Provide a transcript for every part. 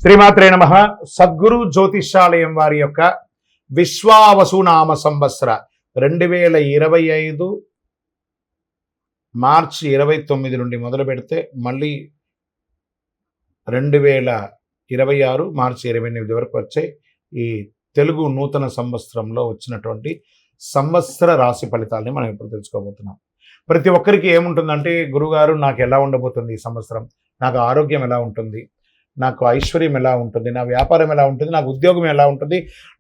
శ్రీమాత్రే నమః. సద్గురు జ్యోతిష్యాలయం వారి యొక్క విశ్వావసునామ సంవత్సర 2025 మార్చి 29 నుండి మొదలు పెడితే మళ్ళీ 2026 మార్చి 28 వరకు వచ్చే ఈ తెలుగు నూతన సంవత్సరంలో వచ్చినటువంటి సంవత్సర రాశి ఫలితాలని మనం ఇప్పుడు తెలుసుకోబోతున్నాం. ప్రతి ఒక్కరికి ఏముంటుందంటే, గురుగారు నాకు ఎలా ఉండబోతుంది ఈ సంవత్సరం, నాకు ఆరోగ్యం ఎలా ఉంటుంది, నాకు ఐశ్వర్యం ఎలా ఉంటుంది, నా వ్యాపారం ఎలా ఉంటుంది, నాకు ఉద్యోగం ఎలా ఉంటుంది,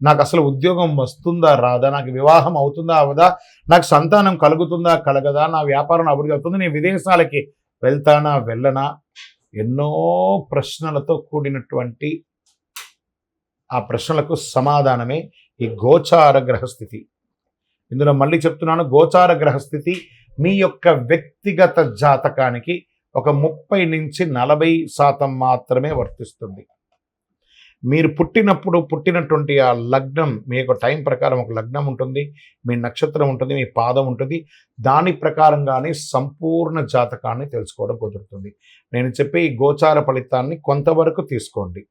నాకు అసలు ఉద్యోగం వస్తుందా రాదా, నాకు వివాహం అవుతుందా అవదా, నాకు సంతానం కలుగుతుందా కలగదా, నా వ్యాపారం అభివృద్ధి అవుతుంది, నేను విదేశాలకి వెళ్తానా వెళ్ళనా, ఎన్నో ప్రశ్నలతో కూడినటువంటి ఆ ప్రశ్నలకు సమాధానమే ఈ గోచార గ్రహస్థితి. ఇందులో మళ్ళీ చెప్తున్నాను, గోచార గ్రహస్థితి మీ యొక్క వ్యక్తిగత జాతకానికి ఒక 30 నుంచి 40% మాత్రమే వర్తిస్తుంది. మీరు పుట్టినటువంటి ఆ లగ్నం, మీ యొక్క టైం ప్రకారం ఒక లగ్నం ఉంటుంది, మీ నక్షత్రం ఉంటుంది, మీ పాదం ఉంటుంది, దాని ప్రకారంగానే సంపూర్ణ జాతకాన్ని తెలుసుకోవడం కుదురుతుంది. నేను చెప్పే ఈ గోచార ఫలితాన్ని కొంతవరకు తీసుకోండి.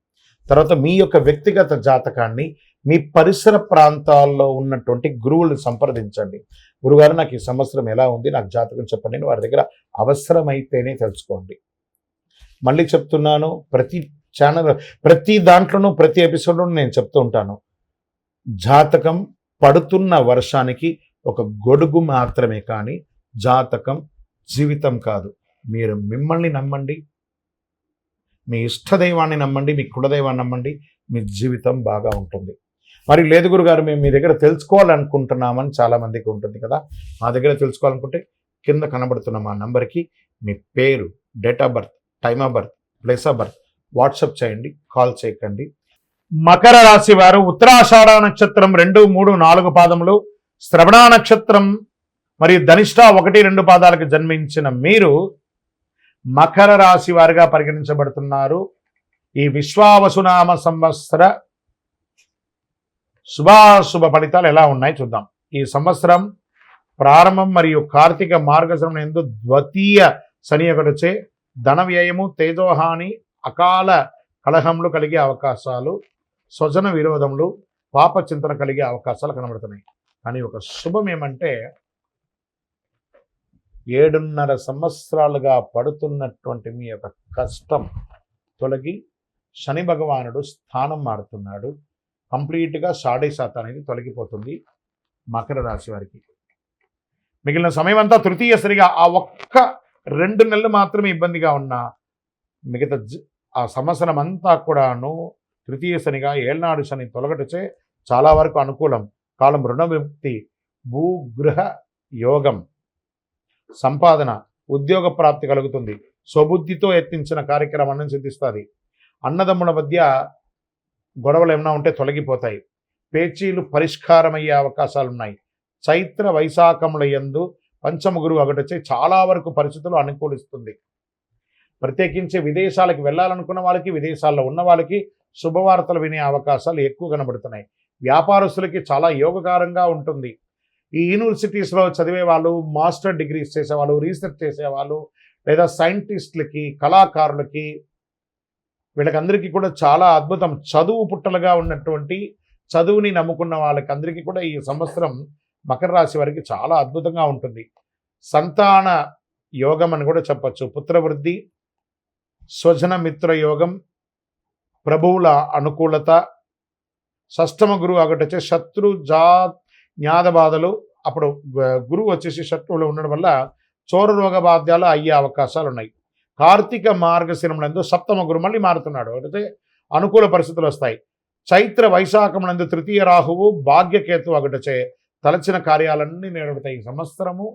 తర్వాత మీ యొక్క వ్యక్తిగత జాతకాన్ని మీ పరిసర ప్రాంతాల్లో ఉన్నటువంటి గురువులను సంప్రదించండి. గురుగారు నాకు ఈ సంవత్సరం ఎలా ఉంది, నాకు జాతకం చెప్పండి అని వారి దగ్గర అవసరమైతేనే తెలుసుకోండి. మళ్ళీ చెప్తున్నాను, ప్రతి దాంట్లోనూ ప్రతి ఎపిసోడ్లోనూ నేను చెప్తూ ఉంటాను, జాతకం పడుతున్న వర్షానికి ఒక గొడుగు మాత్రమే, కానీ జాతకం జీవితం కాదు. మీరు మిమ్మల్ని నమ్మండి, మీ ఇష్టదైవాన్ని నమ్మండి, మీ కులదైవాన్ని నమ్మండి, మీ జీవితం బాగా ఉంటుంది. మరి లేదు గురుగారు, మేము మీ దగ్గర తెలుసుకోవాలనుకుంటున్నామని చాలామందికి ఉంటుంది కదా. మా దగ్గర తెలుసుకోవాలనుకుంటే కింద కనబడుతున్న మా నంబర్కి మీ పేరు, date of birth, time of birth, place of birth WhatsApp చేయండి, కాల్ చేయకండి. మకర రాశి వారు ఉత్తరాషాఢ నక్షత్రం 2, 3, 4 పాదములు, శ్రవణ నక్షత్రం మరియు ధనిష్ట 1, 2 పాదాలకు జన్మించిన మీరు మకర రాశి వారిగా పరిగణించబడుతున్నారు. ఈ విశ్వావసునామ సంవత్సర శుభాశుభ ఫలితాలు ఎలా ఉన్నాయి చూద్దాం. ఈ సంవత్సరం ప్రారంభం మరియు కార్తీక మార్గశిరం యందు ద్వితీయ శని ఒకటిచే ధన వ్యయము, తేజోహాని, అకాల కలహములు కలిగే అవకాశాలు, స్వజన విరోధములు, పాప చింతన కలిగే అవకాశాలు కనబడుతున్నాయి. కానీ ఒక శుభం ఏమంటే, 7.5 సంవత్సరాలుగా పడుతున్నటువంటి మీ యొక్క కష్టం తొలగి శని భగవానుడు స్థానం మారుతున్నాడు. కంప్లీట్గా 7.5% అనేది తొలగిపోతుంది మకర రాశి వారికి. మిగిలిన సమయం అంతా తృతీయ శనిగా ఆ ఒక్క 2 నెలలు మాత్రమే ఇబ్బందిగా ఉన్న మిగతా ఆ సంవత్సరం అంతా కూడాను తృతీయ శనిగా ఏళ్నాడు శని తొలగటచే చాలా వరకు అనుకూలం. కాలం రుణ విముక్తి, భూగృహ యోగం, సంపాదన, ఉద్యోగ ప్రాప్తి కలుగుతుంది. స్వబుద్ధితో యత్నించిన కార్యక్రమాన్ని సిద్ధిస్తుంది. అన్నదమ్ముల మధ్య గొడవలు ఏమైనా ఉంటే తొలగిపోతాయి. పేచీలు పరిష్కారమయ్యే అవకాశాలు ఉన్నాయి. చైత్ర వైశాఖముల యందు పంచమ గురువు ఒకటొచ్చి చాలా వరకు పరిస్థితులు అనుకూలిస్తుంది. ప్రత్యేకించి విదేశాలకు వెళ్ళాలనుకున్న వాళ్ళకి, విదేశాల్లో ఉన్న వాళ్ళకి శుభవార్తలు వినే అవకాశాలు ఎక్కువ కనబడుతున్నాయి. వ్యాపారస్తులకి చాలా యోగకారంగా ఉంటుంది. ఈ యూనివర్సిటీస్లో చదివే వాళ్ళు, మాస్టర్ డిగ్రీస్ చేసేవాళ్ళు, రీసెర్చ్ చేసేవాళ్ళు, లేదా సైంటిస్టులకి, కళాకారులకి, వీళ్ళకందరికీ కూడా చాలా అద్భుతం. చదువు పుట్టలుగా ఉన్నటువంటి, చదువుని నమ్ముకున్న వాళ్ళకి అందరికీ కూడా ఈ సంవత్సరం మకర రాశి వారికి చాలా అద్భుతంగా ఉంటుంది. సంతాన యోగం అని కూడా చెప్పచ్చు. పుత్రవృద్ధి, స్వజన మిత్ర యోగం, ప్రభువుల అనుకూలత, షష్టమ గురువు ఒకటొచ్చే శత్రు జ్ఞాద బాధలు, అప్పుడు గురువు వచ్చేసి శత్రువులు ఉండడం వల్ల చోర రోగ బాధ్యాలు అయ్యే అవకాశాలు ఉన్నాయి. కార్తీక మార్గశిరములందు సప్తమ గురు మళ్ళీ మారుతున్నాడు, అంటే అనుకూల పరిస్థితులు వస్తాయి. చైత్ర వైశాఖములందు తృతీయ రాహువు, భాగ్యకేతు ఒకటొచ్చే తలచిన కార్యాలన్నీ నెరవేరుతాయి. ఈ సంవత్సరము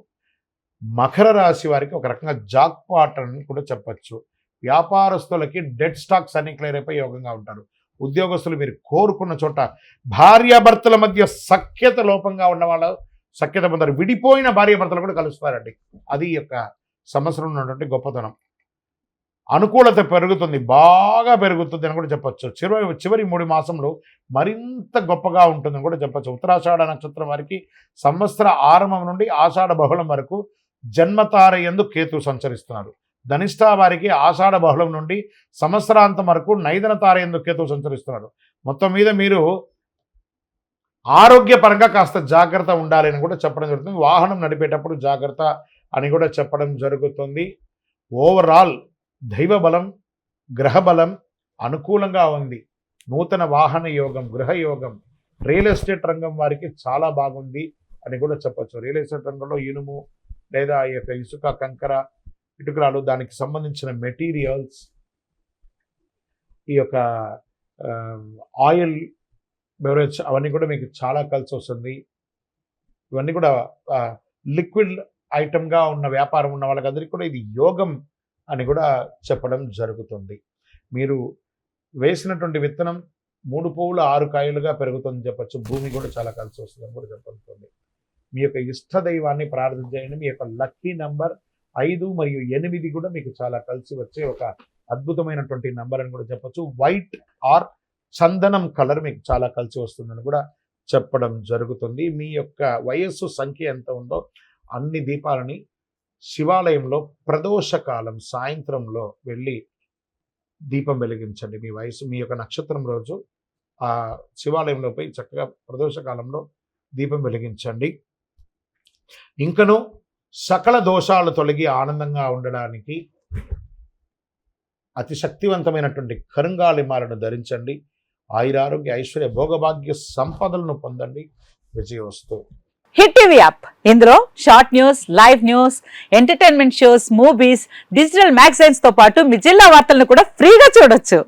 మకర రాశి వారికి ఒక రకంగా జాక్పాట్ అని కూడా చెప్పచ్చు. వ్యాపారస్తులకి డెడ్ స్టాక్స్ అన్ని క్లియర్ అయిపోయి యోగంగా ఉంటారు. ఉద్యోగస్తులు మీరు కోరుకున్న చోట, భార్యాభర్తల మధ్య సఖ్యత లోపంగా ఉన్న వాళ్ళు సఖ్యత పొందారు. విడిపోయిన భార్యాభర్తలు కూడా కలుస్తారండి. అది యొక్క సంవత్సరం ఉన్నటువంటి గొప్పతనం. అనుకూలత పెరుగుతుంది, బాగా పెరుగుతుంది అని కూడా చెప్పచ్చు. చివరి 3 మాసంలో మరింత గొప్పగా ఉంటుందని కూడా చెప్పచ్చు. ఉత్తరాషాఢ నక్షత్రం వారికి సంవత్సర ఆరంభం నుండి ఆషాఢ బహుళం వరకు జన్మతార యందు కేతు సంచరిస్తున్నారు. ధనిష్ట వారికి ఆషాఢ బహుళం నుండి సంవత్సరాంతం వరకు నైదన తారయందు కేతువు సంచరిస్తున్నాడు. మొత్తం మీద మీరు ఆరోగ్యపరంగా కాస్త జాగ్రత్త ఉండాలి అని కూడా చెప్పడం జరుగుతుంది. వాహనం నడిపేటప్పుడు జాగ్రత్త అని కూడా చెప్పడం జరుగుతుంది. ఓవరాల్ దైవ బలం, గ్రహ బలం అనుకూలంగా ఉంది. నూతన వాహన యోగం, గృహ యోగం, రియల్ ఎస్టేట్ రంగం వారికి చాలా బాగుంది అని కూడా చెప్పచ్చు. రియల్ ఎస్టేట్ రంగంలో ఇనుము లేదా ఈ యొక్క ఇసుక, కంకర, ఇటుకరాలు, దానికి సంబంధించిన మెటీరియల్స్, ఈ యొక్క ఆయిల్, బెవరేజ్ అవన్నీ కూడా మీకు చాలా కలిసి వస్తుంది. ఇవన్నీ కూడా లిక్విడ్ ఐటమ్గా ఉన్న వ్యాపారం ఉన్న వాళ్ళకందరికీ కూడా ఇది యోగం అని కూడా చెప్పడం జరుగుతుంది. మీరు వేసినటువంటి విత్తనం 3 పువ్వులు 6 కాయలుగా పెరుగుతుందని చెప్పచ్చు. భూమి కూడా చాలా కలిసి వస్తుందని కూడా చెప్పబడుతుంది. మీ యొక్క ఇష్ట దైవాన్ని ప్రార్థించండి. మీ యొక్క లక్కీ నంబర్ 5 మరియు 8 కూడా మీకు చాలా కలిసి వచ్చే ఒక అద్భుతమైనటువంటి నంబర్ అని కూడా చెప్పచ్చు. వైట్ ఆర్ చందనం కలర్ మీకు చాలా కలిసి వస్తుందని కూడా చెప్పడం జరుగుతుంది. మీ యొక్క వయస్సు సంఖ్య ఎంత ఉందో అన్ని దీపాలని శివాలయంలో ప్రదోషకాలం సాయంత్రంలో వెళ్ళి దీపం వెలిగించండి. మీ వయసు, మీ యొక్క నక్షత్రం రోజు ఆ శివాలయంలో పోయి చక్కగా ప్రదోషకాలంలో దీపం వెలిగించండి. ఇంకను సకల దోషాలు తొలగి ఆనందంగా ఉండడానికి అతి శక్తివంతమైనటువంటి కరుంగాలిమాలను ధరించండి. ఆయురారోగ్య, ఐశ్వర్య, భోగభాగ్య సంపదలను పొందండి. విజయవస్తు. హిట్ టీవీ యాప్, ఇందులో short news, live news, entertainment shows, movies, digital magazines తో పాటు మీ జిల్లా వార్తలను కూడా ఫ్రీగా చూడొచ్చు.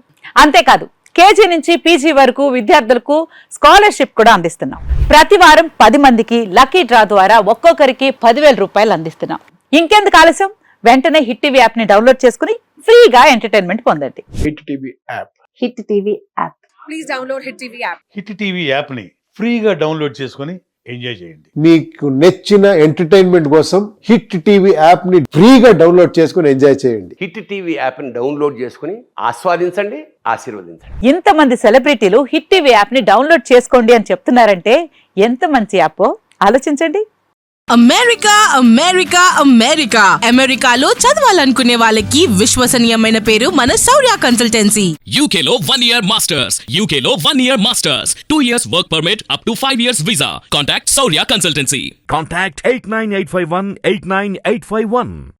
అంతేకాదు కేజీ నుంచి పీజీ వరకు విద్యార్థులకు స్కాలర్షిప్ కూడా అందిస్తున్నాం. ప్రతి వారం 10 మందికి లక్కీ డ్రా ద్వారా ఒక్కొక్కరికి 10,000 రూపాయలు అందిస్తున్నాం. ఇంకెందుకు ఆలస్యం, వెంటనే హిట్ టీవీ యాప్ ని డౌన్లోడ్ చేసుకుని ఫ్రీగా ఎంటర్టైన్మెంట్ పొందండి. Hit TV app. Hit TV app. Please download hit TV app. Hit TV యాప్ని ఫ్రీగా డౌన్లోడ్ చేసుకొని ఎంజాయ్ చేయండి. మీకు నచ్చిన ఎంటర్టైన్మెంట్ కోసం హిట్ టీవీ యాప్ ని ఫ్రీగా డౌన్లోడ్ చేసుకుని ఎంజాయ్ చేయండి. హిట్ టీవీ యాప్ని డౌన్లోడ్ చేసుకుని ఆస్వాదించండి, ఆశీర్వదించండి. ఇంతమంది సెలబ్రిటీలు హిట్ టీవీ యాప్ ని డౌన్లోడ్ చేసుకోండి అని చెప్తున్నారంటే ఎంత మంచి యాప్ ఆలోచించండి. అమెరికా అమెరికా అమెరికా అమెరికాలో చదవాలనుకునే వాళ్ళకి విశ్వసనీయమైన పేరు మన శౌర్య కన్సల్టెన్సీ. UK లో 1 year masters. UK లో 1 year masters. 2 years work permit up to 5 years visa. Contact Saurya Consultancy. Contact 89851 89851.